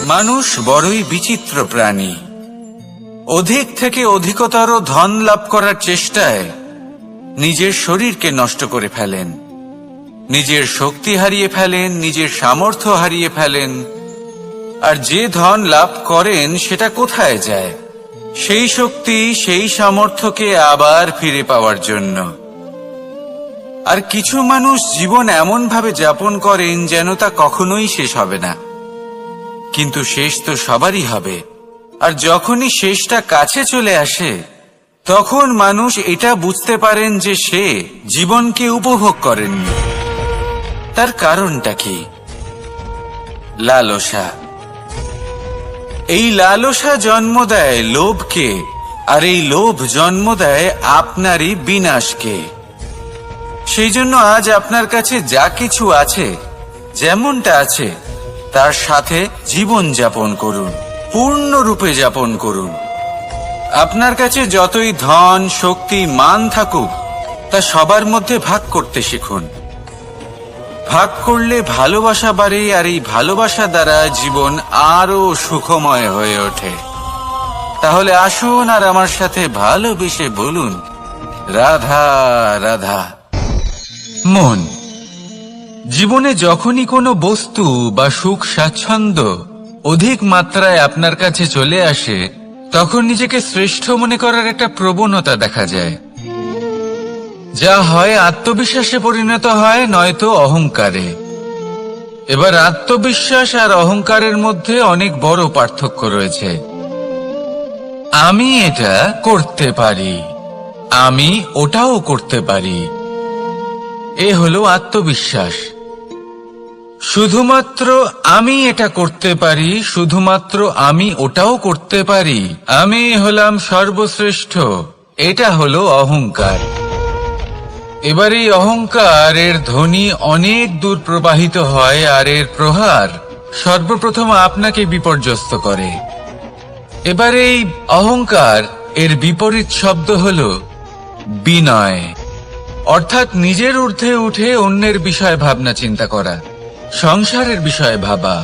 মানুষ বড়ই বিচিত্র প্রাণী। অধিক থেকে অধিকতর ধন লাভ করার চেষ্টায় নিজের শরীরকে নষ্ট করে ফেলেন, নিজের শক্তি হারিয়ে ফেলেন, নিজের সামর্থ্য হারিয়ে ফেলেন। আর যে ধন লাভ করেন সেটা কোথায় যায়? সেই শক্তি, সেই সামর্থ্যকে আবার ফিরে পাওয়ার জন্য। আর কিছু মানুষ জীবন এমন ভাবে যাপন করেন যেন তা কখনোই শেষ হবে না। কিন্তু শেষ তো সবারই হবে। আর যখনই শেষটা কাছে চলে আসে তখন মানুষ এটা বুঝতে পারেন যে সে জীবনকে উপভোগ করেননি। তার কারণটা কি? লালসা। এই লালসা জন্ম দেয় লোভকে, আর এই লোভ জন্ম দেয় আপনারই বিনাশকে। সেই জন্য আজ আপনার কাছে যা কিছু আছে, যেমনটা আছে, তার সাথে জীবন যাপন করুন, পূর্ণরূপে যাপন করুন। আপনার কাছে যতই ধন, শক্তি, মান থাকুক, তা সবার মধ্যে ভাগ করতে শিখুন। ভাগ করলে ভালোবাসা বাড়ে, আর এই ভালোবাসা দ্বারা জীবন আরো সুখময় হয়ে ওঠে। তাহলে আসুন আর আমার সাথে ভালোবেসে বলুন, রাধা রাধা। মন। জীবনে যখনই কোনো বস্তু বা সুখ স্বাচ্ছন্দ্য অধিক মাত্রায় আপনার কাছে চলে আসে, তখন নিজেকে শ্রেষ্ঠ মনে করার একটা প্রবণতা দেখা যায়। যা হয় আত্মবিশ্বাসে পরিণত হয়, নয়তো অহংকারে। এবার আত্মবিশ্বাস আর অহংকারের মধ্যে অনেক বড় পার্থক্য রয়েছে। আমি এটা করতে পারি, আমি ওটাও করতে পারি, এ হলো আত্মবিশ্বাস। শুধুমাত্র আমি এটা করতে পারি, শুধুমাত্র আমি ওটাও করতে পারি, আমি হলাম সর্বশ্রেষ্ঠ, এটা হলো অহংকার। এবার এই অহংকারের ধ্বনি অনেক দূর প্রবাহিত হয়, আর এর প্রহার সর্বপ্রথম আপনাকে বিপর্যস্ত করে। এবার এই অহংকার এর বিপরীত শব্দ হলো বিনয়, অর্থাৎ নিজের ঊর্ধ্বে উঠে অন্যের বিষয়ে ভাবনা চিন্তা করা, সংসারের বিষয়ে ভাবা।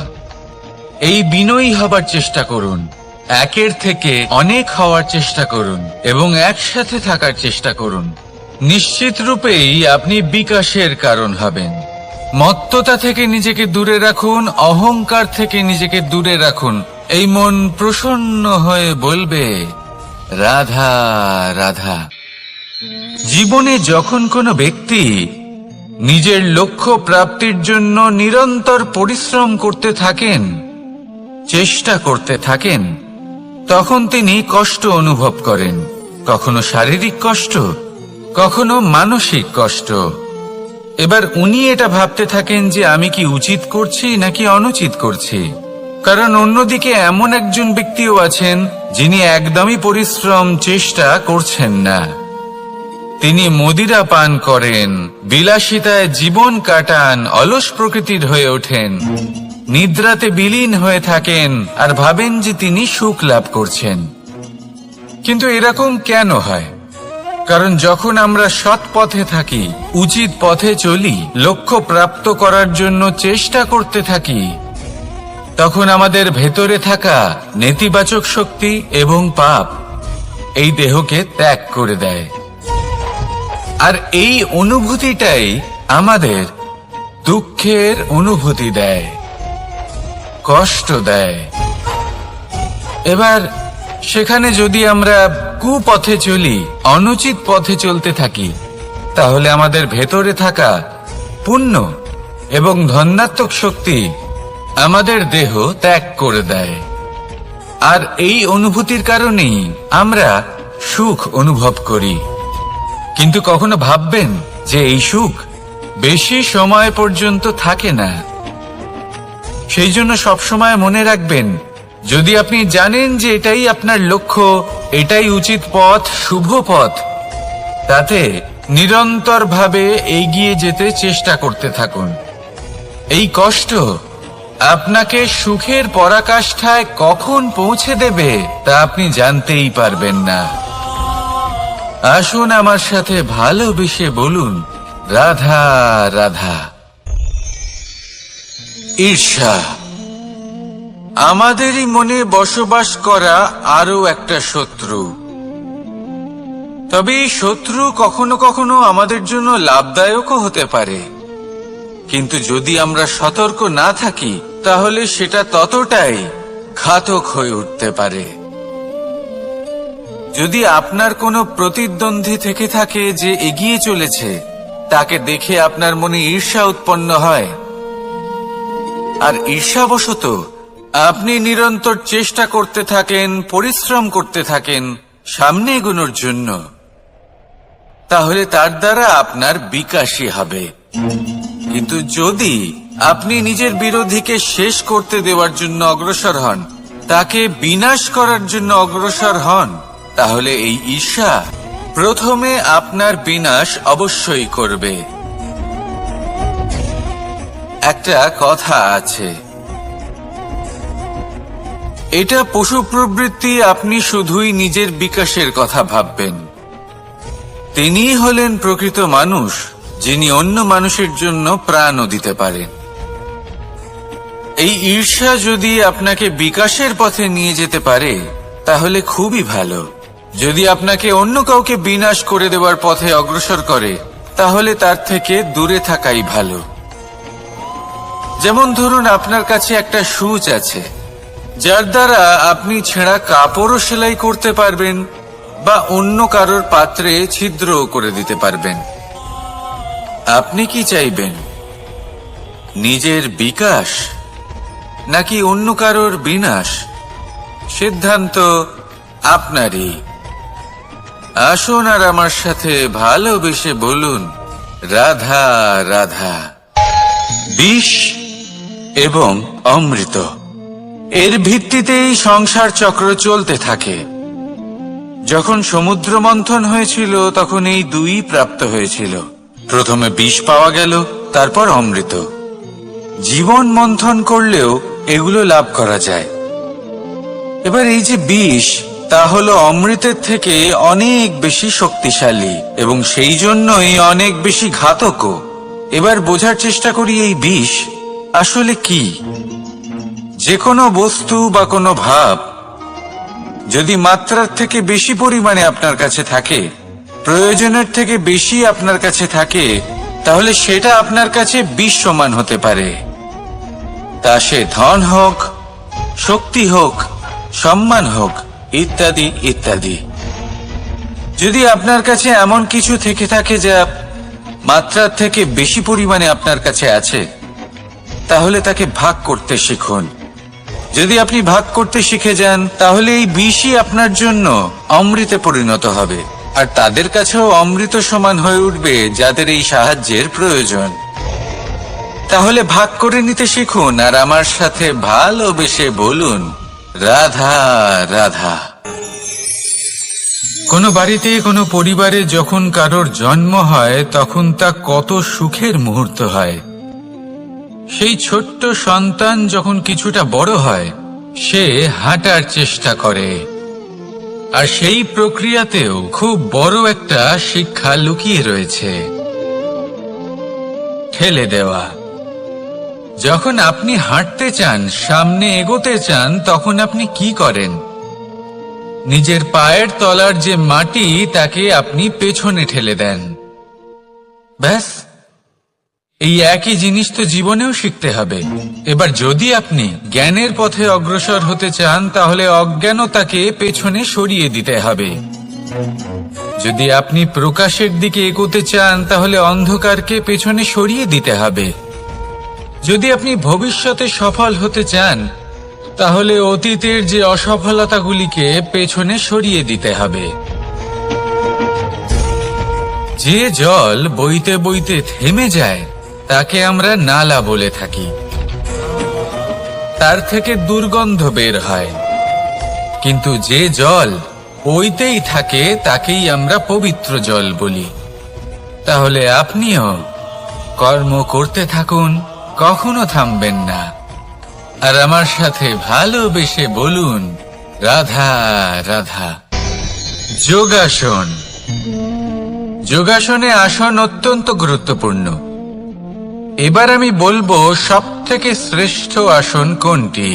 এই বিনয়ী হবার চেষ্টা করুন, একের থেকে অনেক হওয়ার চেষ্টা করুন এবং একসাথে থাকার চেষ্টা করুন। নিশ্চিত রূপেই আপনি বিকাশের কারণ হবেন। মত্ততা থেকে নিজেকে দূরে রাখুন, অহংকার থেকে নিজেকে দূরে রাখুন। এই মন প্রসন্ন হয়ে বলবে, রাধা রাধা। জীবনে যখন কোনো ব্যক্তি নিজের লক্ষ্য প্রাপ্তির জন্য নিরন্তর পরিশ্রম করতে থাকেন, চেষ্টা করতে থাকেন, তখন তিনি কষ্ট অনুভব করেন। কখনো শারীরিক কষ্ট, কখনো মানসিক কষ্ট। এবার উনি এটা ভাবতে থাকেন যে আমি কি উচিত করছি নাকি অনুচিত করছি। কারণ অন্যদিকে এমন একজন ব্যক্তিও আছেন যিনি একদমই পরিশ্রম, চেষ্টা করছেন না। তিনি মদিরা পান করেন, বিলাসিতায় জীবন কাটান, অলস প্রকৃতির হয়ে ওঠেন, নিদ্রাতে বিলীন হয়ে থাকেন আর ভাবেন যে তিনি সুখ লাভ করছেন। কিন্তু এরকম কেন হয়? কারণ যখন আমরা সৎ পথে থাকি, উচিত পথে চলি, লক্ষ্য প্রাপ্ত করার জন্য চেষ্টা করতে থাকি, তখন আমাদের ভেতরে থাকা নেতিবাচক শক্তি এবং পাপ এই দেহকে ত্যাগ করে দেয়। আর এই অনুভূতিটাই আমাদের দুঃখের অনুভূতি দেয়, কষ্ট দেয়। এবার সেখানে যদি আমরা কুপথে চলি, অনুচিত পথে চলতে থাকি, তাহলে আমাদের ভেতরে থাকা পুণ্য এবং ধনাত্মক শক্তি আমাদের দেহ ত্যাগ করে দেয়। আর এই অনুভূতির কারণেই আমরা সুখ অনুভব করি। কিন্তু কখনো ভাববেন যে এই সুখ বেশি সময় পর্যন্ত থাকে না। সেই জন্য সবসময় মনে রাখবেন, যদি আপনি জানেন যে এটাই আপনার লক্ষ্য, এটাই উচিত পথ, শুভ পথ, তাতে নিরন্তরভাবে এগিয়ে যেতে চেষ্টা করতে থাকুন। এই কষ্ট আপনাকে সুখের পরাকাষ্ঠায় কখন পৌঁছে দেবে তা আপনি জানতেই পারবেন না। আসুন আমার সাথে ভালোবেসে বলুন, রাধা রাধা। ঈর্ষা। আমাদেরই মনে বসবাস করা আরো একটা শত্রু। তবে এই শত্রু কখনো কখনো আমাদের জন্য লাভদায়কও হতে পারে, কিন্তু যদি আমরা সতর্ক না থাকি তাহলে সেটা ততটাই ঘাতক হয়ে উঠতে পারে। যদি আপনার কোনো প্রতিদ্বন্দ্বী থেকে থাকে যে এগিয়ে চলেছে, তাকে দেখে আপনার মনে ঈর্ষা উৎপন্ন হয়, আর ঈর্ষাবশত আপনি নিরন্তর চেষ্টা করতে থাকেন, পরিশ্রম করতে থাকেন সামনে এগোনোর জন্য, তাহলে তার দ্বারা আপনার বিকাশই হবে। কিন্তু যদি আপনি নিজের বিরোধীকে শেষ করতে দেওয়ার জন্য অগ্রসর হন, তাকে বিনাশ করার জন্য অগ্রসর হন, তাহলে এই ঈর্ষা প্রথমে আপনার বিনাশ অবশ্যই করবে। একটা কথা আছে, এটা পশু প্রবৃত্তি, আপনি শুধুই নিজের বিকাশের কথা ভাববেন। তিনিই হলেন প্রকৃত মানুষ, যিনি অন্য মানুষের জন্য প্রাণও দিতে পারেন। এই ঈর্ষা যদি আপনাকে বিকাশের পথে নিয়ে যেতে পারে তাহলে খুবই ভালো। যদি আপনাকে অন্য কাউকে বিনাশ করে দেওয়ার পথে অগ্রসর করে তাহলে তার থেকে দূরে থাকাই ভালো। যেমন ধরুন, আপনার কাছে একটা সূচ আছে যার দ্বারা আপনি ছেঁড়া কাপড়ও সেলাই করতে পারবেন বা অন্য কারোর পাত্রে ছিদ্রও করে দিতে পারবেন। আপনি কি চাইবেন, নিজের বিকাশ নাকি অন্য কারোর বিনাশ? সিদ্ধান্ত আপনারই। আসুন আর আমার সাথে ভালোবেসে বলুন, রাধা রাধা। বিষ এবং অমৃত, এর ভিত্তিতেই সংসার চক্র চলতে থাকে। যখন সমুদ্র মন্থন হয়েছিল তখন এই দুই প্রাপ্ত হয়েছিল। প্রথমে বিষ পাওয়া গেল, তারপর অমৃত। জীবন মন্থন করলেও এগুলো লাভ করা যায়। এবার এই যে বিষ, তা হলো অমৃতের থেকে অনেক বেশি শক্তিশালী এবং সেই জন্যই অনেক বেশি ঘাতকও। এবার বোঝার চেষ্টা করি এই বিষ আসলে কি। যে কোনো বস্তু বা কোনো ভাব যদি মাত্রার থেকে বেশি পরিমাণে আপনার কাছে থাকে, প্রয়োজনের থেকে বেশি আপনার কাছে থাকে, তাহলে সেটা আপনার কাছে বিষ সমান হতে পারে। তা সে ধন হোক, শক্তি হোক, সম্মান হোক, ইত্যাদি ইত্যাদি। যদি আপনার কাছে এমন কিছু থেকে থাকে যা মাত্রার থেকে বেশি পরিমাণে আপনার কাছে আছে, তাহলে তাকে ভাগ করতে শিখুন। যদি আপনি ভাগ করতে শিখে যান তাহলে এই বিষই আপনার জন্য অমৃতে পরিণত হবে, আর তাদের কাছেও অমৃত সমান হয়ে উঠবে যাদের এই সাহায্যের প্রয়োজন। তাহলে ভাগ করে নিতে শিখুন আর আমার সাথে ভালোবেসে বলুন, রাধা রাধা। কোনো বাড়িতে, কোনো পরিবারে যখন কারোর জন্ম হয় তখন তা কত সুখের মুহূর্ত হয়। সেই ছোট্ট সন্তান যখন কিছুটা বড় হয়, সে হাঁটার চেষ্টা করে, আর সেই প্রক্রিয়াতেও খুব বড় একটা শিক্ষা লুকিয়ে রয়েছে, ঠেলে দেওয়া। যখন আপনি হাঁটতে চান, সামনে এগোতে চান, তখন আপনি কি করেন? নিজের পায়ের তলার যে মাটি তাকে আপনি পেছনে ঠেলে দেন। ব্যাস, এই একই জিনিস তো জীবনেও শিখতে হবে। এবার যদি আপনি জ্ঞানের পথে অগ্রসর হতে চান তাহলে অজ্ঞানতাকে পেছনে সরিয়ে দিতে হবে। যদি আপনি প্রকাশের দিকে এগোতে চান তাহলে অন্ধকারকে পেছনে সরিয়ে দিতে হবে। যদি আপনি ভবিষ্যতে সফল হতে চান তাহলে অতীতের যে অসফলতাগুলিকে পেছনে সরিয়ে দিতে হবে। যে জল বইতে বইতে থেমে যায় তাকে আমরা নালা বলে থাকি। তার থেকে দুর্গন্ধ বের হয়, কিন্তু যে জল বইতেই থাকে তাকেই আমরা পবিত্র জল বলি। তাহলে আপনিও কর্ম করতে থাকুন, কখনো থামবেন না, আর আমার সাথে ভালোবেসে বলুন, রাধা রাধা। যোগাসন। যোগাসনে আসন অত্যন্ত গুরুত্বপূর্ণ। এবার আমি বলবো সবথেকে শ্রেষ্ঠ আসন কোনটি।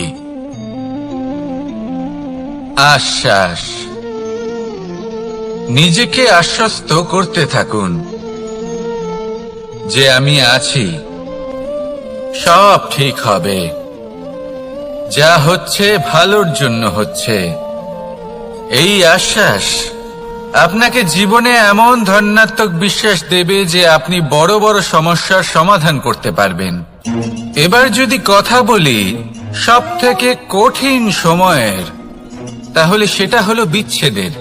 আশ্বাস। নিজেকে আশ্বস্ত করতে থাকুন যে আমি আছি, সব ঠিক হবে, যা হচ্ছে ভালোর জন্য হচ্ছে। এই আশ্বাস আপনাকে জীবনে এমন ধনাত্মক বিশ্বাস দেবে যে আপনি বড় বড় সমস্যার সমাধান করতে পারবেন। এবার যদি কথা বলি সব থেকে কঠিন সময়ের, তাহলে সেটা হলো বিচ্ছেদের।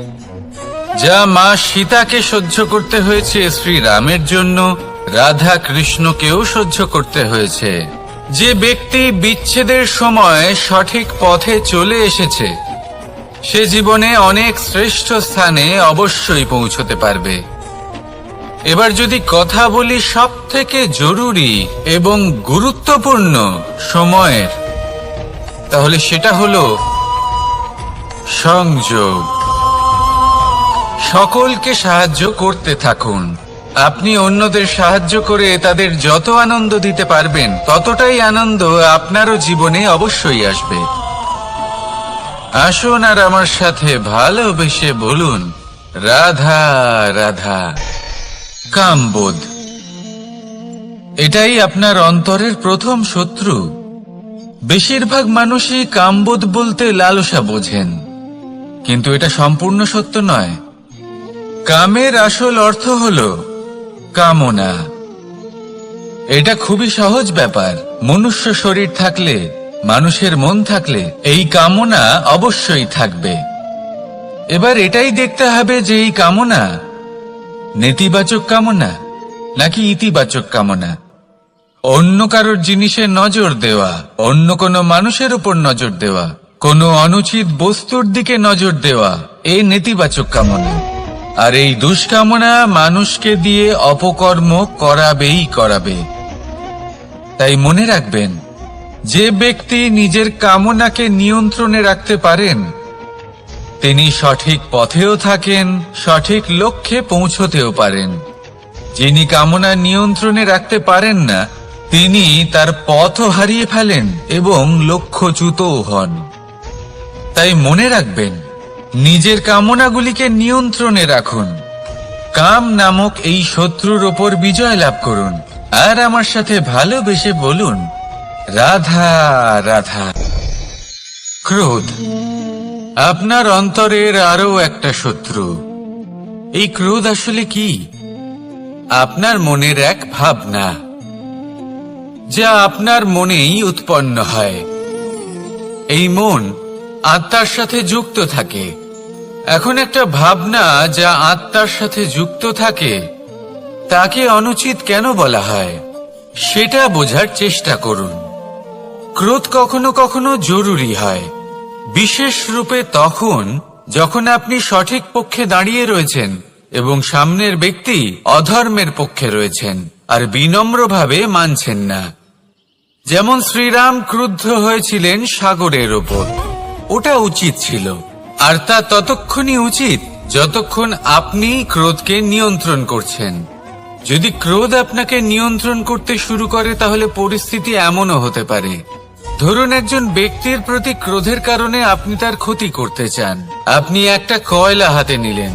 যা মা সীতাকে সহ্য করতে হয়েছে শ্রীরামের জন্য, রাধা কৃষ্ণকেও সহ্য করতে হয়েছে। যে ব্যক্তি বিচ্ছেদের সময় সঠিক পথে চলে এসেছে, সে জীবনে অনেক শ্রেষ্ঠ স্থানে অবশ্যই পৌঁছতে পারবে। এবার যদি কথা বলি সব থেকে জরুরি এবং গুরুত্বপূর্ণ সময়ের, তাহলে সেটা হলো সংযোগ। সকলকে সাহায্য করতে থাকুন। আপনি অন্যদের সাহায্য করে তাদের যত আনন্দ দিতে পারবেন, ততটাই আনন্দ আপনারও জীবনে অবশ্যই আসবে। আসুন আর আমার সাথে ভালোবেসে বলুন, রাধা রাধা। কামবোধ, এটাই আপনার অন্তরের প্রথম শত্রু। বেশিরভাগ মানুষই কামবোধ বলতে লালসা বোঝেন, কিন্তু এটা সম্পূর্ণ সত্য নয়। কামের আসল অর্থ হল কামনা। এটা খুবই সহজ ব্যাপার। মনুষ্য শরীর থাকলে, মানুষের মন থাকলে এই কামনা অবশ্যই থাকবে। এবার এটাই দেখতে হবে যে এই কামনা নেতিবাচক কামনা নাকি ইতিবাচক কামনা। অন্য কারোর জিনিসে নজর দেওয়া, অন্য কোনো মানুষের উপর নজর দেওয়া, কোনো অনুচিত বস্তুর দিকে নজর দেওয়া, এই নেতিবাচক কামনা। আর এই দুষ্কামনা মানুষকে দিয়ে অপকর্ম করাবেই করাবে। তাই মনে রাখবেন, যে ব্যক্তি নিজের কামনাকে নিয়ন্ত্রণে রাখতে পারেন, তিনি সঠিক পথেও থাকেন, সঠিক লক্ষ্যে পৌঁছতেও পারেন। যিনি কামনা নিয়ন্ত্রণে রাখতে পারেন না, তিনি তার পথও হারিয়ে ফেলেন এবং লক্ষ্যচ্যুতও হন। তাই মনে রাখবেন, নিজের কামনাগুলিকে নিয়ন্ত্রণে রাখুন। কাম নামক এই শত্রুর ওপর বিজয় লাভ করুন। আর আমার সাথে ভালোবেসে বলুন, রাধা রাধা। ক্রোধ, আপনার অন্তরের আরো একটা শত্রু। এই ক্রোধ আসলে কি? আপনার মনের এক ভাবনা, যা আপনার মনেই উৎপন্ন হয়। এই মন আত্মার সাথে যুক্ত থাকে। এখন একটা ভাবনা যা আত্মার সাথে যুক্ত থাকে, তাকে অনুচিত কেন বলা হয়, সেটা বোঝার চেষ্টা করুন। ক্রোধ কখনো কখনো জরুরি হয়, বিশেষ রূপে তখন যখন আপনি সঠিক পক্ষে দাঁড়িয়ে রয়েছেন এবং সামনের ব্যক্তি অধর্মের পক্ষে রয়েছেন আর বিনম্রভাবে মানছেন না। যেমন শ্রীরাম ক্রুদ্ধ হয়েছিলেন সাগরের ওপর। ওটা উচিত ছিল, আর তা ততক্ষণই উচিত যতক্ষণ আপনি ক্রোধকে নিয়ন্ত্রণ করছেন। যদি ক্রোধ আপনাকে নিয়ন্ত্রণ করতে শুরু করে, তাহলে পরিস্থিতি এমনও হতে পারে, ধরুন একজন ব্যক্তির প্রতি ক্রোধের কারণে আপনি তার ক্ষতি করতে চান। আপনি একটা কয়লা হাতে নিলেন,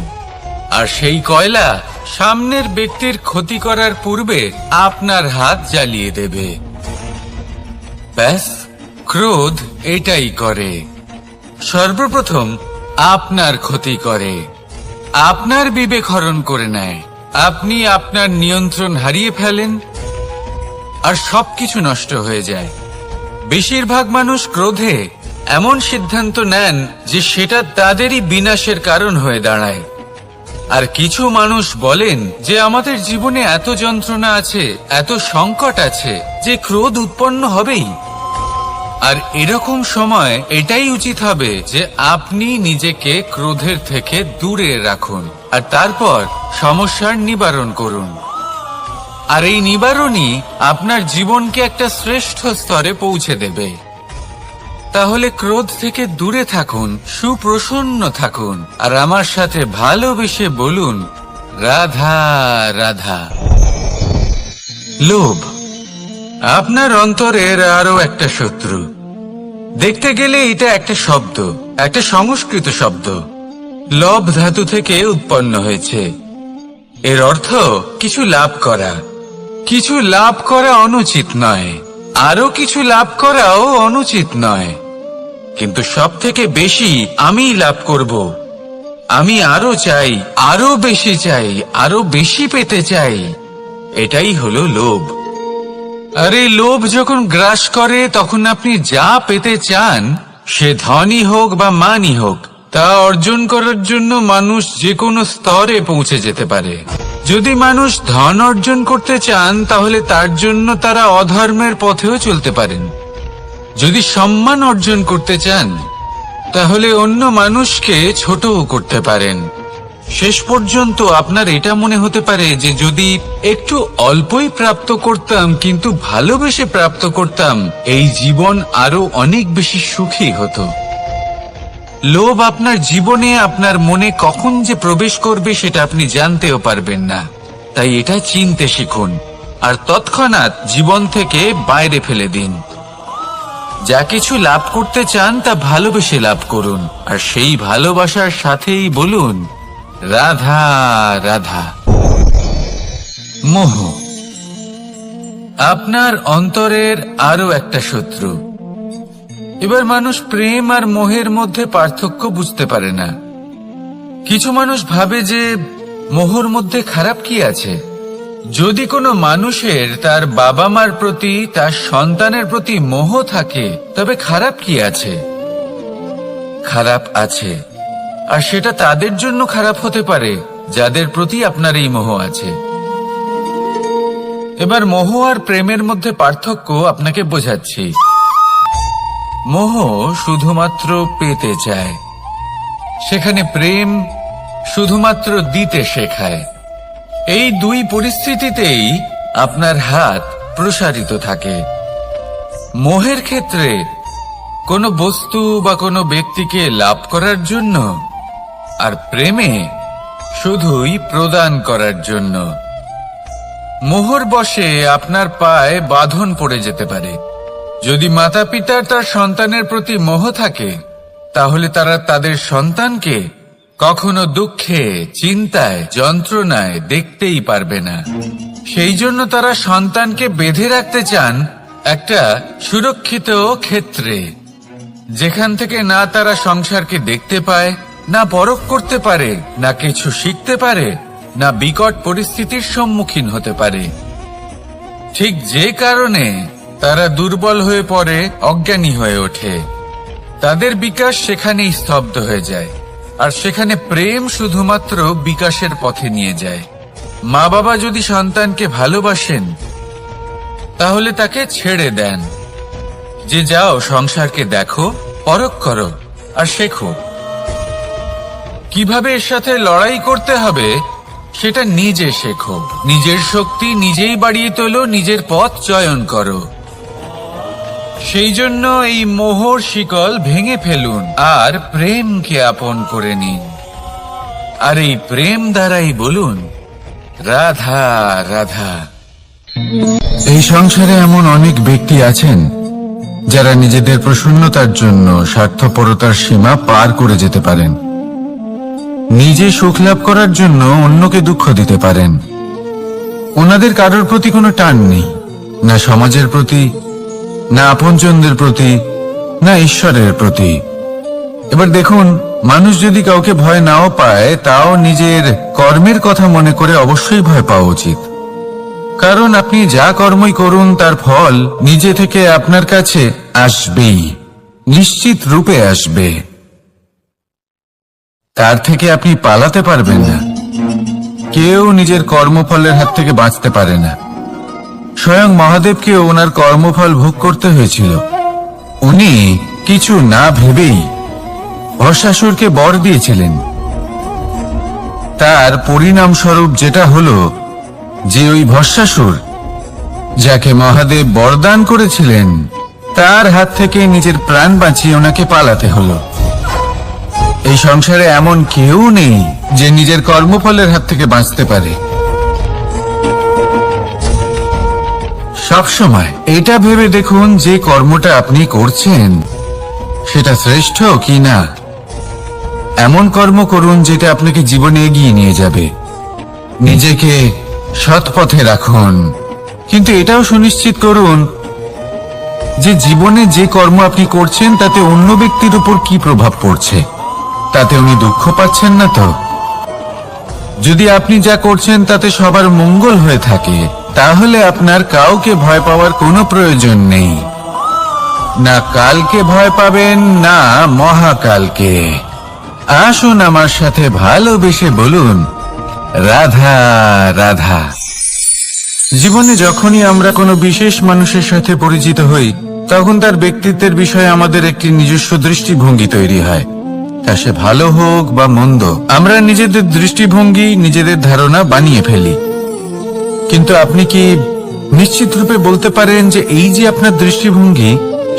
আর সেই কয়লা সামনের ব্যক্তির ক্ষতি করার পূর্বে আপনার হাত জ্বালিয়ে দেবে। ব্যাস, ক্রোধ এটাই করে। সর্বপ্রথম আপনার ক্ষতি করে, আপনার বিবেক হরণ করে নেয়। আপনি আপনার নিয়ন্ত্রণ হারিয়ে ফেলেন আর সবকিছু নষ্ট হয়ে যায়। বেশিরভাগ মানুষ ক্রোধে এমন সিদ্ধান্ত নেন যে সেটা তাদেরই বিনাশের কারণ হয়ে দাঁড়ায়। আর কিছু মানুষ বলেন যে আমাদের জীবনে এত যন্ত্রণা আছে, এত সংকট আছে যে ক্রোধ উৎপন্ন হবেই। আর এরকম সময় এটাই উচিত হবে যে আপনি নিজেকে ক্রোধের থেকে দূরে রাখুন আর তারপর সমস্যার নিবারণ করুন। আর এই নিবারণই আপনার জীবনকে একটা শ্রেষ্ঠ স্তরে পৌঁছে দেবে। তাহলে ক্রোধ থেকে দূরে থাকুন, সুপ্রসন্ন থাকুন, আর আমার সাথে ভালোবেসে বলুন, রাধা রাধা। লোভ, আপনার অন্তরের আরো একটা শত্রু। দেখতে গেলে এটা একটা শব্দ, একটা সংস্কৃত শব্দ। লব ধাতু থেকে উৎপন্ন হয়েছে। এর অর্থ কিছু লাভ করা। কিছু লাভ করা অনুচিত নয়, আরো কিছু লাভ করাও অনুচিত নয়, কিন্তু সব থেকে বেশি আমি লাভ করব। আমি আরো চাই, আরো বেশি চাই, আরো বেশি পেতে চাই। এটাই হলো লোভ। আর এই লোভ যখন গ্রাস করে, তখন আপনি যা পেতে চান, সে ধনই হোক বা মানই হোক, তা অর্জন করার জন্য মানুষ যে কোনো স্তরে পৌঁছে যেতে পারে। যদি মানুষ ধন অর্জন করতে চান, তাহলে তার জন্য তারা অধর্মের পথেও চলতে পারেন। যদি সম্মান অর্জন করতে চান, তাহলে অন্য মানুষকে ছোটও করতে পারেন। শেষ পর্যন্ত আপনার এটা মনে হতে পারে যে যদি একটু অল্পই প্রাপ্ত করতাম, কিন্তু ভালোবেসে প্রাপ্ত করতাম, এই জীবন আরো অনেক বেশি সুখী হতো। লোভ আপনার জীবনে, আপনার মনে কখন যে প্রবেশ করবে সেটা আপনি জানতেও পারবেন না। তাই এটা চিনতে শিখুন আর তৎক্ষণাৎ জীবন থেকে বাইরে ফেলে দিন। যা কিছু লাভ করতে চান তা ভালোবেসে লাভ করুন, আর সেই ভালোবাসার সাথেই বলুন রাধা রাধা। মোহ আপনার অন্তরের আরো একটা শত্রু। এবার মানুষ প্রেম আর মোহের মধ্যে পার্থক্য বুঝতে পারে না। কিছু মানুষ ভাবে যে মোহর মধ্যে খারাপ কি আছে। যদি কোনো মানুষের তার বাবা মার প্রতি, তার সন্তানের প্রতি মোহ থাকে, তবে খারাপ কি আছে? খারাপ আছে, আর সেটা তাদের জন্য খারাপ হতে পারে যাদের প্রতি আপনার এই মোহ আছে। এবার মোহ আর প্রেমের মধ্যে পার্থক্য আপনাকে বোঝাচ্ছি। মোহ শুধুমাত্র পেতে চায়, সেখানে প্রেম শুধুমাত্র দিতে শেখায়। এই দুই পরিস্থিতিতেই আপনার হাত প্রসারিত থাকে। মোহের ক্ষেত্রে কোনো বস্তু বা কোনো ব্যক্তিকে লাভ করার জন্য, আর প্রেমে শুধুই প্রদান করার জন্য। মোহর বশে আপনার পায়ে বাঁধন পড়ে যেতে পারে। যদি মাতা পিতার তার সন্তানের প্রতি মোহ থাকে, তাহলে তারা তাদের সন্তানকে কখনো দুঃখে, চিন্তায়, যন্ত্রণায় দেখতেই পারবে না। সেই জন্য তারা সন্তানকে বেঁধে রাখতে চান একটা সুরক্ষিত ক্ষেত্রে, যেখান থেকে না তারা সংসারকে দেখতে পায়, না পরখ করতে পারে, না কিছু শিখতে পারে, না বিকট পরিস্থিতির সম্মুখীন হতে পারে। ঠিক যে কারণে তারা দুর্বল হয়ে পড়ে, অজ্ঞানী হয়ে ওঠে। তাদের বিকাশ সেখানেই স্তব্ধ হয়ে যায়, আর সেখানে প্রেম শুধুমাত্র বিকাশের পথে নিয়ে যায়। মা বাবা যদি সন্তানকে ভালোবাসেন, তাহলে তাকে ছেড়ে দেন যে যাও সংসারকে দেখো, পরখ করো আর শেখো। কিভাবে এর সাথে লড়াই করতে হবে সেটা নিজে শেখো। নিজের শক্তি নিজেই বাড়িয়ে তোলো, নিজের পথ চয়ন করো। সেই জন্য এই মোহর শিকল ভেঙে ফেলুন আর প্রেমকে আপন করে নিন। আর এই প্রেম দ্বারাই বলুন রাধা রাধা। এই সংসারে এমন অনেক ব্যক্তি আছেন যারা নিজেদের প্রসন্নতার জন্য স্বার্থপরতার সীমা পার করে যেতে পারেন। নিজে সুখ লাভ করার জন্য অন্যকে দুঃখ দিতে পারেন। ওনাদের কারোর প্রতি কোনো টান নেই, না সমাজের প্রতি, না আপনজনদের প্রতি, না ঈশ্বরের প্রতি। এবার দেখুন, মানুষ যদি কাউকে ভয় নাও পায়, তাও নিজের কর্মের কথা মনে করে অবশ্যই ভয় পাওয়া উচিত। কারণ আপনি যা কর্মই করুন, তার ফল নিজে থেকে আপনার কাছে আসবেই, নিশ্চিত রূপে আসবে। তার থেকে আপনি পালাতে পারবেন না। কেউ নিজের কর্মফলের হাত থেকে বাঁচতে পারে না। স্বয়ং মহাদেবকেও ওনার কর্মফল ভোগ করতে হয়েছিল। উনি কিছু না ভেবেই ভস্মাসুরকে বর দিয়েছিলেন। তার পরিণাম স্বরূপ যেটা হলো যে ওই ভস্মাসুর, যাকে মহাদেব বরদান করেছিলেন, তার হাত থেকে নিজের প্রাণ বাঁচিয়ে ওনাকে পালাতে হলো। এই সংসারে এমন কেউ নেই যে নিজের কর্মফলের হাত থেকে বাঁচতে পারে। সবসময় এটা ভেবে দেখুন যে কর্মটা আপনি করছেন সেটা শ্রেষ্ঠ কি না। এমন কর্ম করুন যেটা আপনাকে জীবনে এগিয়ে নিয়ে যাবে। নিজেকে সৎ পথে রাখুন, কিন্তু এটাও সুনিশ্চিত করুন যে জীবনে যে কর্ম আপনি করছেন তাতে অন্য ব্যক্তির উপর কি প্রভাব পড়ছে, তাতে উনি দুঃখ পাচ্ছেন না তো। যদি আপনি যা করছেন তাতে সবার মঙ্গল হয়ে থাকে, তাহলে আপনার কাউকে ভয় পাওয়ার কোনো প্রয়োজন নেই। না কালকে ভয় পাবেন, না মহাকালকে। আসুন আমার সাথে ভালোবেসে বলুন, রাধা রাধা। জীবনে যখনই আমরা কোনো বিশেষ মানুষের সাথে পরিচিত হই, তখন তার ব্যক্তিত্বের বিষয়ে আমাদের একটি নিজস্ব দৃষ্টিভঙ্গি তৈরি হয়। তা সে ভালো হোক বা মন্দ, আমরা নিজেদের দৃষ্টিভঙ্গি, নিজেদের ধারণা বানিয়ে ফেলি। কিন্তু আপনি কি নিশ্চিত রূপে বলতে পারেন যে এই যে আপনার দৃষ্টিভঙ্গি,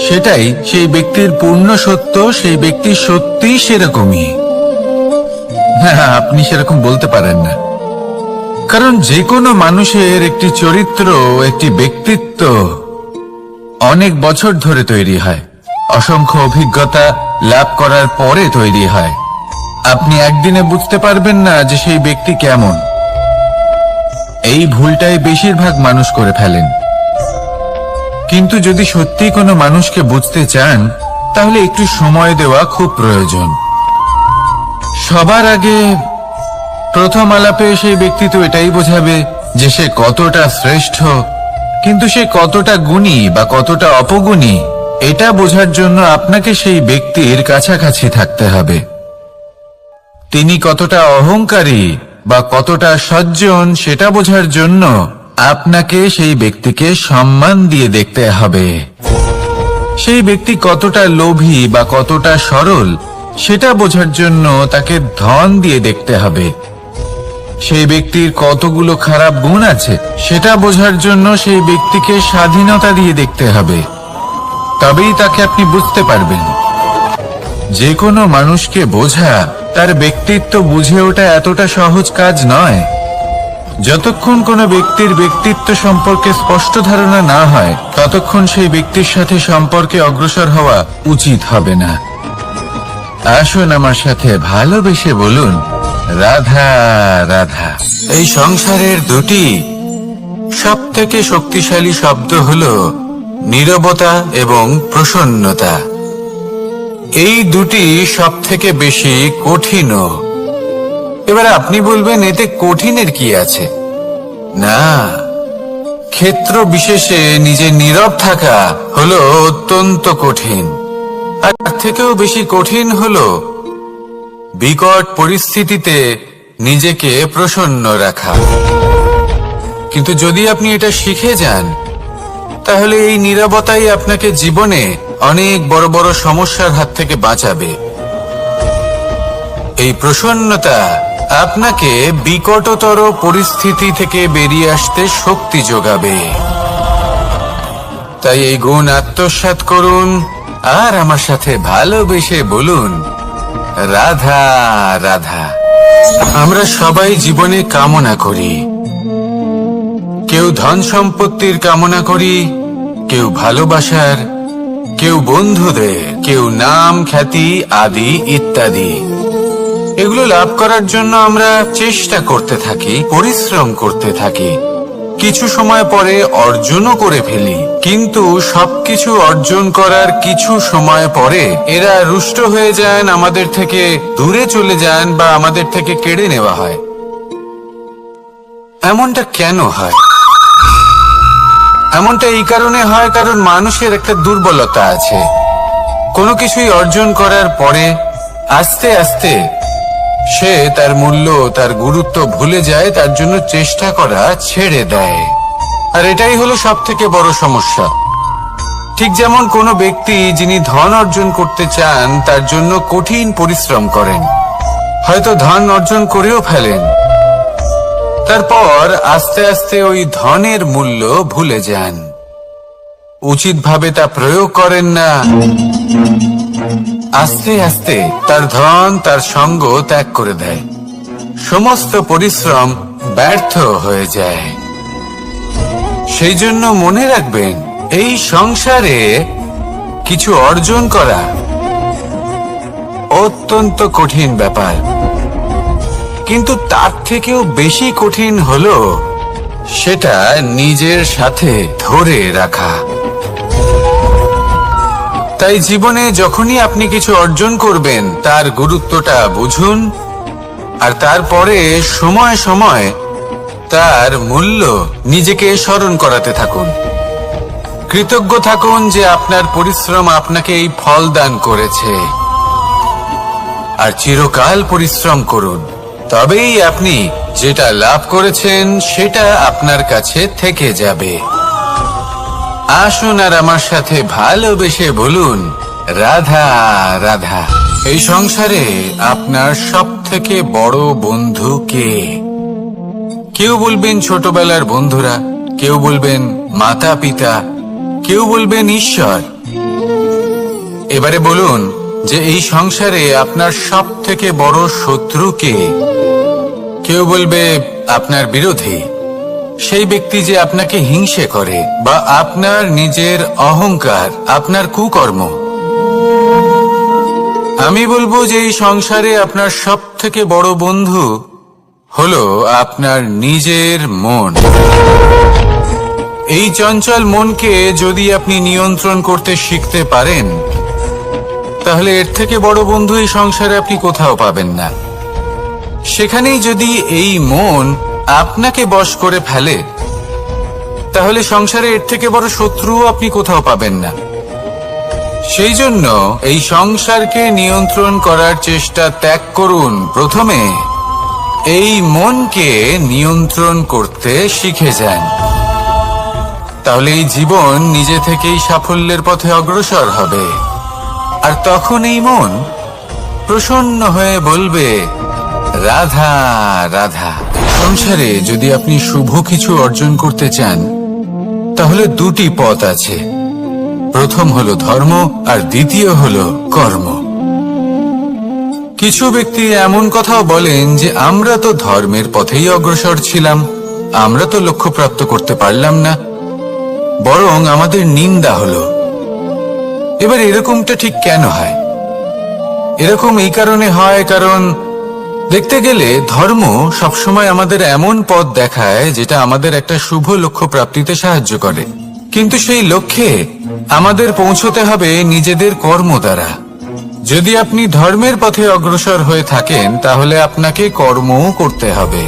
সেটাই সেই ব্যক্তির পূর্ণ সত্য, সেই ব্যক্তি সত্যিই সেরকমই? হ্যাঁ, আপনি সেরকম বলতে পারেন না। কারণ যে কোনো মানুষের একটি চরিত্র, একটি ব্যক্তিত্ব অনেক বছর ধরে তৈরি হয়, অসংখ্য অভিজ্ঞতা লাভ করার পরে তৈরি হয়। আপনি একদিনে বুঝতে পারবেন না যে সেই ব্যক্তি কেমন। এই ভুলটাই বেশিরভাগ মানুষ করে ফেলেন। কিন্তু যদি সত্যি কোনো মানুষকে বুঝতে চান, তাহলে একটু সময় দেওয়া খুব প্রয়োজন। সবার আগে প্রথম আলাপে সেই ব্যক্তি তো এটাই বোঝাবে যে সে কতটা শ্রেষ্ঠ, কিন্তু সে কতটা গুণী বা কতটা অপগুণী, এটা বোঝার জন্য আপনাকে সেই ব্যক্তির কাছাকাছি থাকতে হবে। তিনি কতটা অহংকারী বা কতটা সজ্জন, সেটা বোঝার জন্য আপনাকে সেই ব্যক্তিকে সম্মান দিয়ে দেখতে হবে। সেই ব্যক্তি কতটা লোভী বা কতটা সরল, সেটা বোঝার জন্য তাকে ধন দিয়ে দেখতে হবে। সেই ব্যক্তির কতগুলো খারাপ গুণ আছে, সেটা বোঝার জন্য সেই ব্যক্তিকে স্বাধীনতা দিয়ে দেখতে হবে। তবেই তাকে আপনি বুঝতে পারবেন। যে কোনো মানুষকে বোঝা, তার ব্যক্তিত্ব বুঝে ওঠা এতটা সহজ কাজ নয়। যতক্ষণ কোনো ব্যক্তির ব্যক্তিত্ব সম্পর্কে স্পষ্ট ধারণা না হয়, ততক্ষণ সেই ব্যক্তির সাথে সম্পর্কে অগ্রসর হওয়া উচিত হবে না। আসুন আমার সাথে ভালোবেসে বলুন, রাধা রাধা। এই সংসারের দুটি সবথেকে শক্তিশালী শব্দ হলো নীরবতা এবং প্রসন্নতা। এই দুটি সবথেকে বেশি কঠিনও। এবার আপনি বলবেন, এতে কঠিনের কি আছে? না, ক্ষেত্র বিশেষে নিজে নীরব থাকা হলো অত্যন্ত কঠিন। আর তার থেকেও বেশি কঠিন হলো বিকট পরিস্থিতিতে নিজেকে প্রসন্ন রাখা। কিন্তু যদি আপনি এটা শিখে যান, তাহলে এই নীরবতাই আপনাকে জীবনে অনেক বড় বড় সমস্যার হাত থেকে বাঁচাবে। এই প্রসন্নতা আপনাকে বিকটতর পরিস্থিতি থেকে বেরিয়ে আসতে শক্তি যোগাবে। তাই এই গুণ আত্মসাৎ করুন আর আমার সাথে ভালোবেসে বলুন, রাধা রাধা। আমরা সবাই জীবনে কামনা করি। কেউ ধন সম্পত্তির কামনা করি, কেউ ভালোবাসার, কেউ বন্ধুদের, কেউ নাম খ্যাতি আদি ইত্যাদি। এগুলো লাভ করার জন্য আমরা চেষ্টা করতে থাকি, পরিশ্রম করতে থাকি। কিছু সময় পরে অর্জনও করে ফেলি, কিন্তু সবকিছু অর্জন করার কিছু সময় পরে এরা রুষ্ট হয়ে যান, আমাদের থেকে দূরে চলে যান বা আমাদের থেকে কেড়ে নেওয়া হয়। এমনটা কেন হয়? এমনটা এই কারণে হয় কারণ মানুষের একটা দুর্বলতা আছে। কোনো কিছুই অর্জন করার পরে আস্তে আস্তে সে তার মূল্য, তার গুরুত্ব ভুলে যায়, তার জন্য চেষ্টা করা ছেড়ে দেয়। আর এটাই হলো সবথেকে বড় সমস্যা। ঠিক যেমন কোনো ব্যক্তি যিনি ধন অর্জন করতে চান, তার জন্য কঠিন পরিশ্রম করেন, হয়তো ধন অর্জন করেও ফেলেন, তারপর আস্তে আস্তে ওই ধনের মূল্য ভুলে যান, উচিতভাবে তা প্রয়োগ করেন না। আস্তে আস্তে তার ধন, তার সঙ্গ ত্যাগ করে দেয়, সমস্ত পরিশ্রম ব্যর্থ হয়ে যায়। সেই জন্য মনে রাখবেন, এই সংসারে কিছু অর্জন করা অত্যন্ত কঠিন ব্যাপার, কিন্তু তার থেকেও বেশি কঠিন হলো সেটা নিজের সাথে ধরে রাখা। তাই জীবনে যখনই আপনি কিছু অর্জন করবেন তার গুরুত্বটা বুঝুন, আর তারপরে সময় সময় তার মূল্য নিজেকে স্মরণ করাতে থাকুন। কৃতজ্ঞ থাকুন যে আপনার পরিশ্রম আপনাকে এই ফল দান করেছে, আর চিরকাল পরিশ্রম করুন। তবেই আপনি যেটা লাভ করেছেন সেটা আপনার কাছে থেকে যাবে। আসুন আর আমার সাথে ভালোবেসে বলুন, রাধা রাধা। এই সংসারে আপনার সব থেকে বড় বন্ধু কে? কেউ বলবেন ছোটবেলার বন্ধুরা, কেউ বলবেন মাতা পিতা, কেউ বলবেন ঈশ্বর। এবারে বলুন যে এই সংসারে আপনার সব থেকে বড় শত্রু কে? কেউ বলবে আপনার বিরোধী, সেই ব্যক্তি যে আপনাকে হিংসে করে, বা আপনার নিজের অহংকার, আপনার কুকর্ম। আমি বলবো যে এই সংসারে আপনার সব থেকে বড় বন্ধু হলো আপনার নিজের মন। এই চঞ্চল মনকে যদি আপনি নিয়ন্ত্রণ করতে শিখতে পারেন, তাহলে এর থেকে বড় বন্ধু এই সংসারে আপনি কোথাও পাবেন না। সেখানেই যদি এই মন আপনাকে বশ করে ফেলে, তাহলে সংসারে এর থেকে বড় শত্রুও আপনি কোথাও পাবেন না। সেই জন্য এই সংসারকে নিয়ন্ত্রণ করার চেষ্টা ত্যাগ করুন। প্রথমে এই মনকে নিয়ন্ত্রণ করতে শিখে যান, তাহলে এই জীবন নিজে থেকেই সাফল্যের পথে অগ্রসর হবে। আর তখন এই মন প্রসন্ন হয়ে বলবে, রাধা রাধা। সংসারে যদি আপনি শুভ কিছু অর্জন করতে চান, তাহলে দুটি পথ আছে। প্রথম হলো ধর্ম, আর দ্বিতীয় হলো কর্ম। কিছু ব্যক্তি এমন কথাও বলেন যে আমরা তো ধর্মের পথেই অগ্রসর ছিলাম, আমরা তো লক্ষ্য প্রাপ্ত করতে পারলাম না, বরং আমাদের নিন্দা হলো। এবার এরকমটা ঠিক কেন হয়? এরকম এই কারণে হয়, কারণ দেখতে গেলে ধর্ম সবসময় আমাদের এমন পথ দেখায় যেটা আমাদের একটা শুভ লক্ষ্য প্রাপ্তিতে সাহায্য করে, কিন্তু সেই লক্ষ্যে আমাদের পৌঁছতে হবে নিজেদের কর্ম দ্বারা। যদি আপনি ধর্মের পথে অগ্রসর হয়ে থাকেন, তাহলে আপনাকে কর্মও করতে হবে।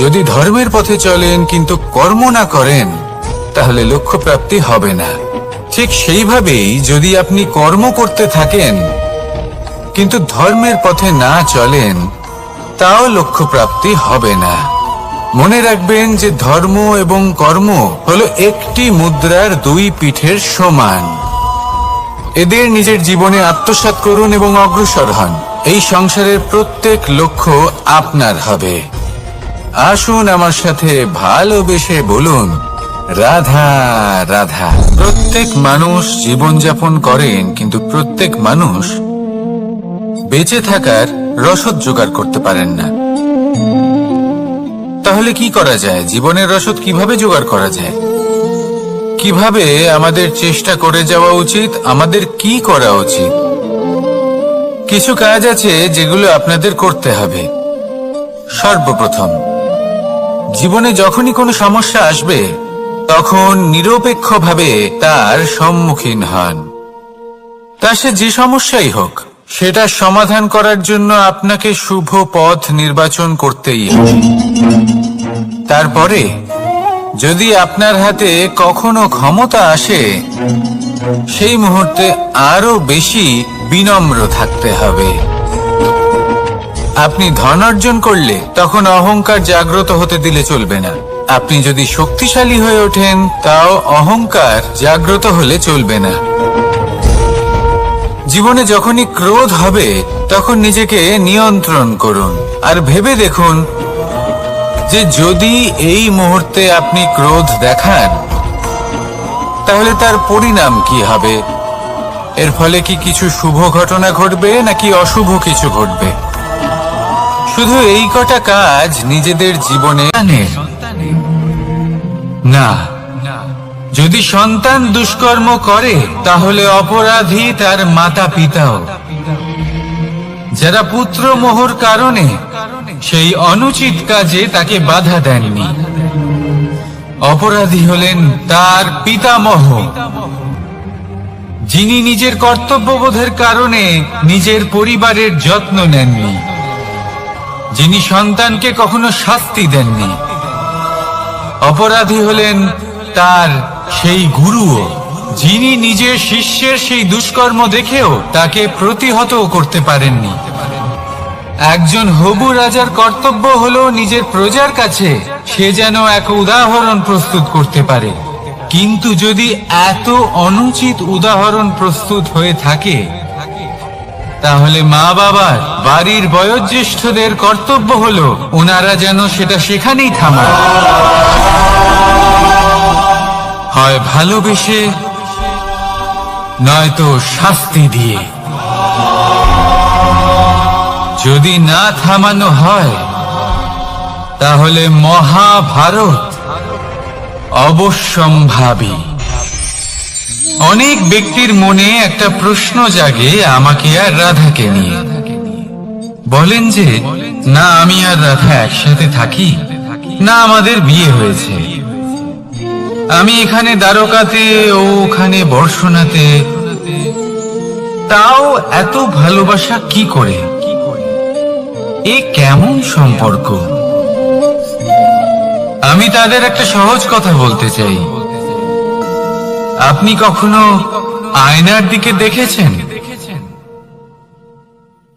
যদি ধর্মের পথে চলেন কিন্তু কর্ম না করেন, তাহলে লক্ষ্য প্রাপ্তি হবে না। ঠিক সেইভাবেই যদি আপনি কর্ম করতে থাকেন কিন্তু ধর্মের পথে না চলেন, তাও লক্ষ্য প্রাপ্তি হবে না। মনে রাখবেন যে ধর্ম এবং কর্ম হলো একটি মুদ্রার দুই পিঠের সমান। এদের নিজের জীবনে আত্মসাৎ করুন এবং অগ্রসর হন। এই সংসারের প্রত্যেক লক্ষ্য আপনার হবে। আসুন আমার সাথে ভালোবেসে বলুন, রাধা রাধা। প্রত্যেক মানুষ জীবনযাপন করেন, কিন্তু প্রত্যেক মানুষ বেঁচে থাকার রসদ জোগাড় করতে পারেন না। তাহলে কি করা যায়? জীবনের রসদ কিভাবে জোগাড় করা যায়? কিভাবে আমাদের চেষ্টা করে যাওয়া উচিত? আমাদের কি করা উচিত? কিছু কাজ আছে যেগুলো আপনাদের করতে হবে। সর্বপ্রথম, জীবনে যখনই কোনো সমস্যা আসবে, তখন নিরপেক্ষভাবে তার সম্মুখীন হন। তা সে যে সমস্যাই হোক, সেটা সমাধান করার জন্য আপনাকে শুভ পথ নির্বাচন করতেই হবে। তারপরে যদি আপনার হাতে কখনো ক্ষমতা আসে, সেই মুহূর্তে আরো বেশি বিনম্র থাকতে হবে। আপনি ধন অর্জন করলে তখন অহংকার জাগ্রত হতে দিলে চলবে না। আপনি যদি শক্তিশালী হয়ে ওঠেন, তাও অহংকার জাগ্রত হলে চলবে না। জীবনে যখনই ক্রোধ হবে, তখন নিজেকে নিয়ন্ত্রণ করুন, আর ভেবে দেখুন যে যদি এই মুহূর্তে আপনি ক্রোধ দেখান, তাহলে তার পরিণাম কি হবে? এর ফলে কি কিছু শুভ ঘটনা ঘটবে নাকি অশুভ কিছু ঘটবে? শুধু এই কটা কাজ নিজেদের জীবনে না। যদি সন্তান দুষ্কর্ম করে, তাহলে অপরাধী তার মাতা পিতাও। যারা পুত্র মোহর কারণে সেই অনুচিত কাজে তাকে বাধা দেননি। অপরাধী হলেন তার পিতামহ, যিনি নিজের কর্তব্যবোধের কারণে নিজের পরিবারের যত্ন নেননি, যিনি সন্তানকে কখনো শাস্তি দেননি। অপরাধী হলেন তার সেই গুরুও, যিনি নিজের শিষ্যের সেই দুষ্কর্ম দেখেও তাকে প্রতিহত করতে পারেননি। একজন হবু রাজার কর্তব্য হলো নিজের প্রজার কাছে সে যেন এক উদাহরণ প্রস্তুত করতে পারে। কিন্তু যদি এত অনুচিত উদাহরণ প্রস্তুত হয়ে থাকে, তাহলে মা বাবার, বাড়ির বয়োজ্যেষ্ঠদের কর্তব্য হলো ওনারা যেন সেটা সেখানেই থামায়, হয় ভালোবেসে নয়তো শাস্তি দিয়ে। যদি না থামানো হয়, তাহলে মহাভারত অবশ্যম্ভাবী। অনেক ব্যক্তির মনে একটা প্রশ্ন জাগে আমাকে আর রাধাকে নিয়ে। বলেন যে না আমি আর রাধা একসাথে থাকি, না আমাদের বিয়ে হয়েছে। আমি এখানে দ্বারকাতে, ও ওখানে বর্ষণাতে, তাও এত ভালোবাসা কি করে? এ কেমন সম্পর্ক? আমি তাদের একটা সহজ কথা বলতে চাই। আপনি কখনো আয়নার দিকে দেখেছেন?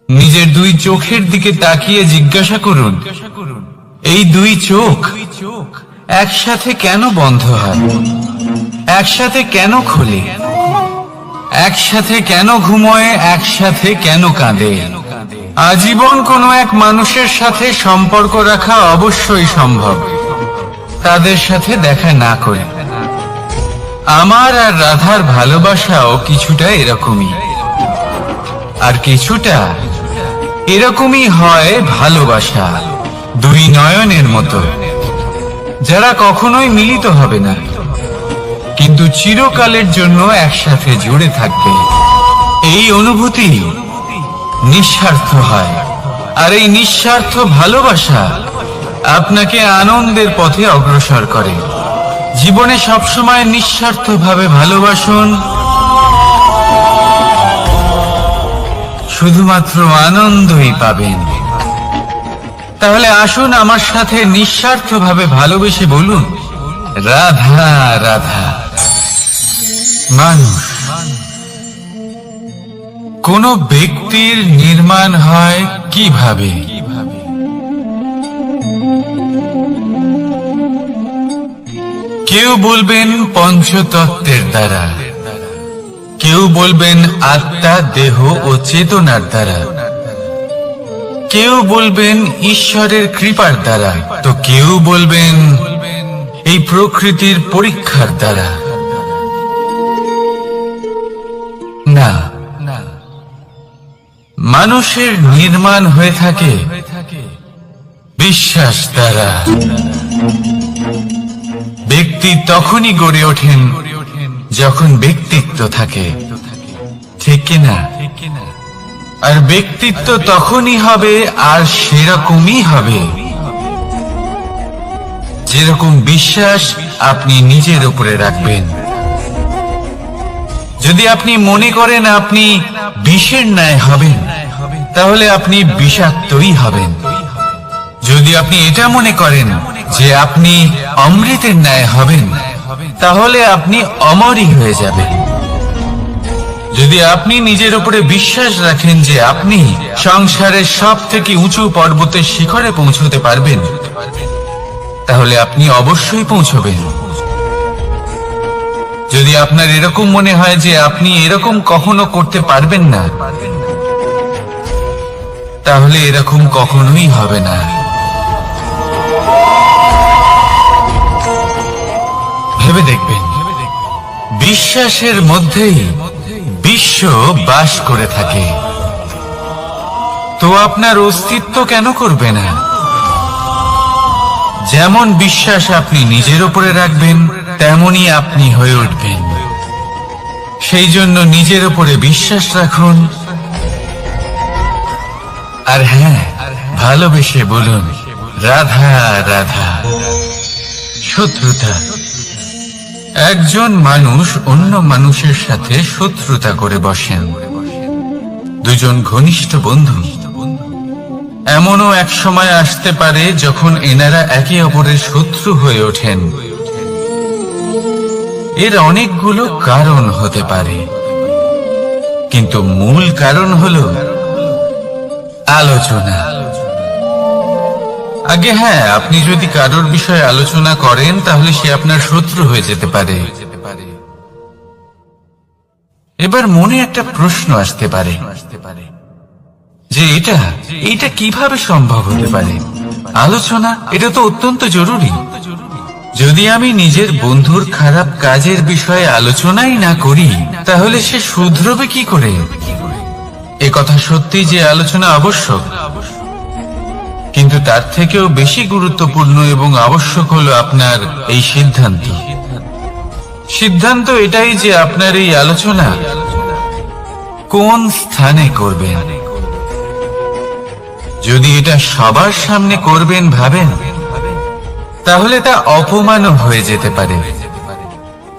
নিজের দুই চোখের দিকে তাকিয়ে জিজ্ঞাসা করুন, এই দুই চোখ একসাথে কেন বন্ধ হয়? একসাথে কেন খোলে? একসাথে কেন ঘুমোয়? একসাথে কেন কাঁদে? আজীবন কোনো এক মানুষের সাথে সম্পর্ক রাখা অবশ্যই সম্ভব, তাদের সাথে দেখা না করে। আমার আর রাধার ভালোবাসাও কিছুটা এরকমই, আর কিছুটা এরকমই হয় ভালোবাসা দুই নয়নের মতো, যারা কখনোই মিলিত হবে না, কিন্তু চিরকালের জন্য একসাথে জুড়ে থাকবে। এই অনুভূতি নিঃস্বার্থ হয়, আর এই নিঃস্বার্থ ভালোবাসা আপনাকে আনন্দের পথে অগ্রসর করে। জীবনে সবসময় নিঃস্বার্থভাবে ভালোবাসুন, শুধুমাত্র আনন্দই পাবেন। তাহলে আসুন আমার সাথে নিঃস্বার্থভাবে ভালোবেসে বলুন, রাধা রাধা। মানুষ, কোন ব্যক্তির নির্মাণ হয় কিভাবে? কেউ বলবেন পঞ্চতত্ত্বের দ্বারা, কেউ বলবেন আত্মা, দেহ ও চেতনার দ্বারা, কেউ বলবেন ঈশ্বরের কৃপার দ্বারা, তো কেউ বলবেন এই প্রকৃতির পরীক্ষার দ্বারা। না, মানুষের নির্মাণ হয়ে থাকে বিশ্বাস দ্বারা। ব্যক্তি তখনই গড়ে ওঠেন যখন ব্যক্তিত্ব থাকে, ঠিক কিনা? আর ব্যক্তিত্ব তখনই হবে, আর সেরকমই হবে যেরকম বিশ্বাস আপনি নিজের উপরে রাখবেন। যদি আপনি মনে করেন আপনি বিষের ন্যায় হবেন, তাহলে আপনি বিষাক্তই হবেন। যদি আপনি এটা মনে করেন যে আপনি অমৃতের ন্যায় হবেন, তাহলে আপনি অমরই হয়ে যাবেন। যদি আপনি নিজের উপরে বিশ্বাস রাখেন যে আপনি সংসারের সব থেকে উঁচু পর্বতের শিখরে পৌঁছতে পারবেন, তাহলে আপনি অবশ্যই পৌঁছবেন। যদি আপনার এরকম মনে হয় যে আপনি এরকম কখনো করতে পারবেন না, তাহলে এরকম কখনোই হবে না। ভেবে দেখবেন, বিশ্বাসের মধ্যেই বিশ্ব বাস করে থাকে, তো আপনার অস্তিত্ব কেন করবে না? যেমন বিশ্বাস আপনি নিজের উপরে রাখবেন, তেমনই আপনি হয়ে উঠবেন। সেই জন্য নিজের উপরে বিশ্বাস রাখুন, আর হ্যাঁ, ভালোবেসে বলুন রাধা রাধা। শত্রুতা। একজন মানুষ অন্য মানুষের সাথে শত্রুতা করে বসেন। দুজন ঘনিষ্ঠ বন্ধু। এমনও এক সময় আসতে পারে যখন এনারা একে অপরের শত্রু হয়ে ওঠেন। এর অনেকগুলো কারণ হতে পারে, কিন্তু মূল কারণ হলো আলোচনা। আগে হ্যাঁ, আপনি যদি কারোর বিষয়ে আলোচনা করেন তাহলে সে আপনার শত্রু হয়ে যেতে পারে। এবার মনে একটা প্রশ্ন আসতে পারে যে এটা কিভাবে সম্ভব হতে পারে? আলোচনা, এটা তো অত্যন্ত জরুরি। যদি আমি নিজের বন্ধুর খারাপ কাজের বিষয়ে আলোচনাই না করি তাহলে সে শুধরবে কি করে? এ কথা সত্যি যে আলোচনা আবশ্যক, কিন্তু তার থেকেও বেশি গুরুত্বপূর্ণ এবং আবশ্যক হলো আপনার এই সিদ্ধান্ত। সিদ্ধান্ত এটাই যে আপনার এই আলোচনা কোন স্থানে করবেন। যদি এটা সবার সামনে করবেন ভাবেন, তাহলে তা অপমানও হয়ে যেতে পারে।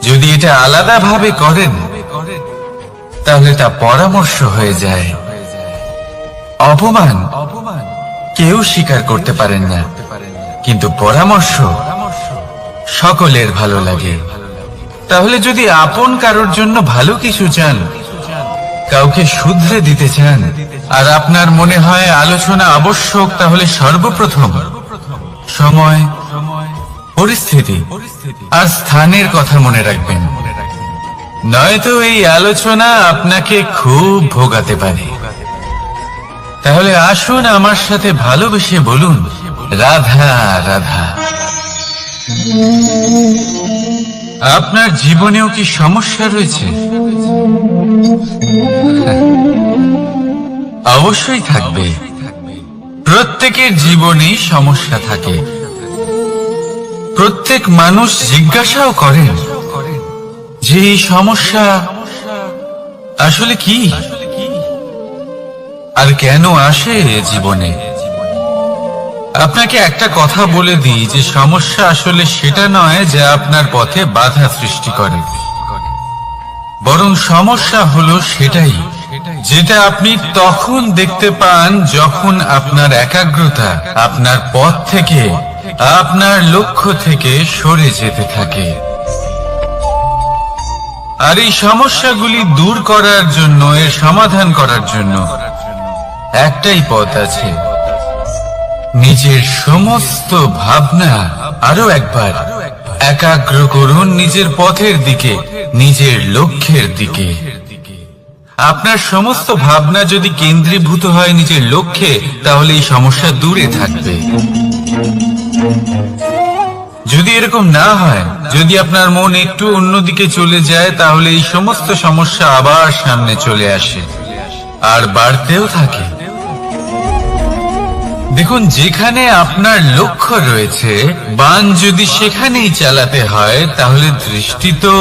যদি এটা আলাদাভাবে করেন তাহলে তা পরামর্শ হয়ে যায়। অপমান কেউ স্বীকার করতে পারেন না, কিন্তু পরামর্শ সকলের ভালো লাগে। তাহলে যদি আপন কারোর জন্য ভালো কিছু চান, কাউকে শুধরে দিতে চান, আর আপনার মনে হয় আলোচনা আবশ্যক, তাহলে সর্বপ্রথম সময়, পরিস্থিতি আর স্থানের কথা মনে রাখবেন। নয়তো এই আলোচনা আপনাকে খুব ভোগাতে পারে। তাহলে আসুন আমার সাথে ভালোবেসে বলুন রাধা রাধা। আপনার জীবনেও কি সমস্যা রয়েছে? অবশ্যই থাকবে। প্রত্যেকের জীবনেই সমস্যা থাকে। প্রত্যেক মানুষ জিজ্ঞাসাও করেন যে এই সমস্যা আসলে কি আর কেন আসে জীবনে। আপনাকে একটা কথা বলে দিই যে সমস্যা আসলে সেটা নয় যা আপনার পথে বাধা সৃষ্টি করে, বরং সমস্যা হলো সেটাই যেটা আপনি তখন দেখতে পান যখন আপনার একাগ্রতা আপনার পথ থেকে, আপনার লক্ষ্য থেকে সরে যেতে থাকে। আর এই সমস্যাগুলি দূর করার জন্য, এর সমাধান করার জন্য একটাই পথ আছে। নিজের সমস্ত ভাবনা আরো একবার একাগ্র করুন নিজের পথের দিকে, নিজের লক্ষ্যের দিকে। আপনার সমস্ত ভাবনা যদি কেন্দ্রীভূত হয় নিজের লক্ষ্যে, তাহলে এই সমস্যা দূরে থাকবে। যদি এরকম না হয়, যদি আপনার মন একটু অন্যদিকে চলে যায়, তাহলে এই সমস্ত সমস্যা আবার সামনে চলে আসে আর বাড়তেও থাকে। দেখুন, যেখানে আপনার লক্ষ্য রয়েছে, বাণ যদি সেখানেই চালাতে হয়, তাহলে দৃষ্টি তো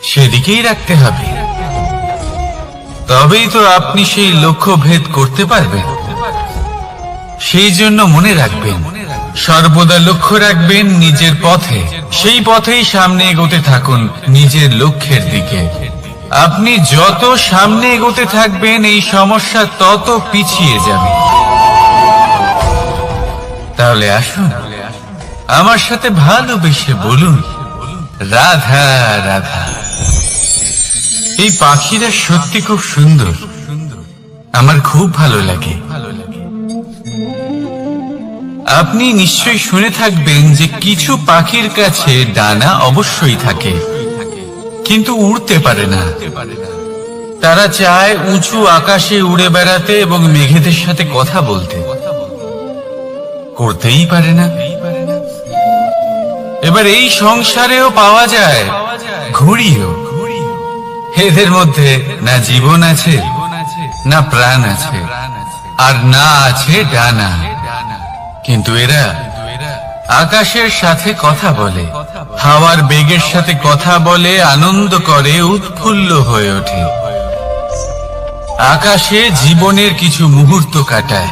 সেদিকেই রাখতে হবে। তবেই তো আপনি সেই লক্ষ্য ভেদ করতে পারবেন। সেই জন্য মনে রাখবেন, সর্বদা লক্ষ্য রাখবেন নিজের পথে, সেই পথেই সামনে এগোতে থাকুন নিজের লক্ষ্যের দিকে। আপনি যত সামনে এগোতে থাকবেন এই সমস্যা তত পিছিয়ে যাবে। তাহলে আসুন আমার সাথে ভালোবেসে বলুন রাধা রাধা। এই পাখিরা সত্যি খুব সুন্দর, আমার খুব ভালো লাগে। আপনি নিশ্চয়ই শুনে থাকবেন যে কিছু পাখির কাছে ডানা অবশ্যই থাকে, কিন্তু উড়তে পারে না। তারা চায় উঁচু আকাশে উড়ে বেড়াতে এবং মেঘেদের সাথে কথা বলতে, করতেই পারে না। এবার এই সংসারেও পাওয়া যায় ঘুড়িও। এদের মধ্যে না জীবন আছে, না প্রাণ আছে, আর না আছে ডানা, কিন্তু এরা আকাশের সাথে কথা বলে, হাওয়ার বেগের সাথে কথা বলে, আনন্দ করে, উৎফুল্ল হয়ে ওঠে। আকাশে জীবনের কিছু মুহূর্ত কাটায়।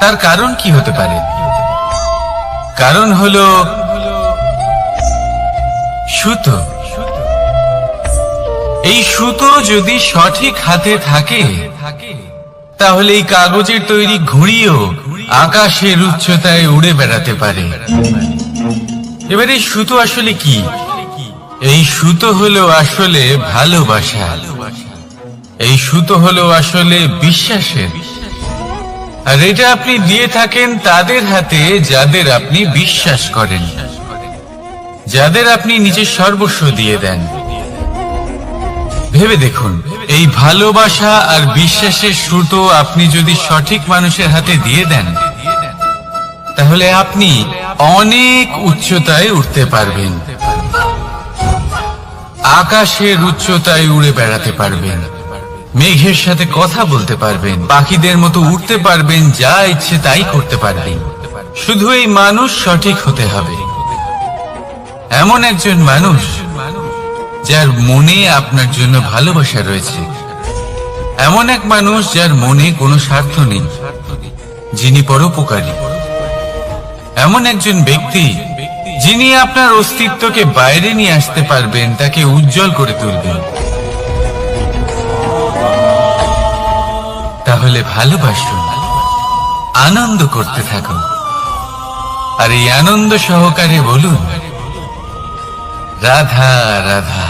তার কারণ কি হতে পারে? কারণ হলো সুতো। এই সুতো যদি সঠিক হাতে থাকে তাহলে এই কাগজের তৈরি ঘুড়িও আকাশের উচ্চতায় উড়ে বেড়াতে পারে। এবার এই সুতো আসলে কি? এই সুতো হলো আসলে ভালোবাসা। এই সুতো হলো আসলে বিশ্বাসের। আর এটা আপনি দিয়ে থাকেন তাদের হাতে যাদের আপনি বিশ্বাস করেন, যাদের আপনি নিজের সর্বস্ব দিয়ে দেন। ভেবে দেখুন, এই ভালোবাসা আর বিশ্বাসের সুতো আপনি যদি সঠিক মানুষের হাতে দিয়ে দেন তাহলে আপনি অনেক উচ্চতায় উঠতে পারবেন, আকাশের উচ্চতায় উড়ে বেড়াতে পারবেন, মেঘের সাথে কথা বলতে পারবেন, পাখিদের মতো উঠতে পারবেন, যা ইচ্ছে তাই করতে পারবেন। শুধু এই মানুষ সঠিক হতে হবে, এমন একজন মানুষ যার মনে আপনার জন্য ভালোবাসা রয়েছে, এমন এক মানুষ যার মনে কোনো স্বার্থ নেই, যিনি পরোপকারী, এমন একজন ব্যক্তি যিনি আপনার অস্তিত্বকে বাইরে নিয়ে আসতে পারবেন, তাকে উজ্জ্বল করে তুলবেন। তাহলে ভালোবাসুন, আনন্দ করতে থাকুন, আর এই আনন্দ সহকারে বলুন রাধা রাধা।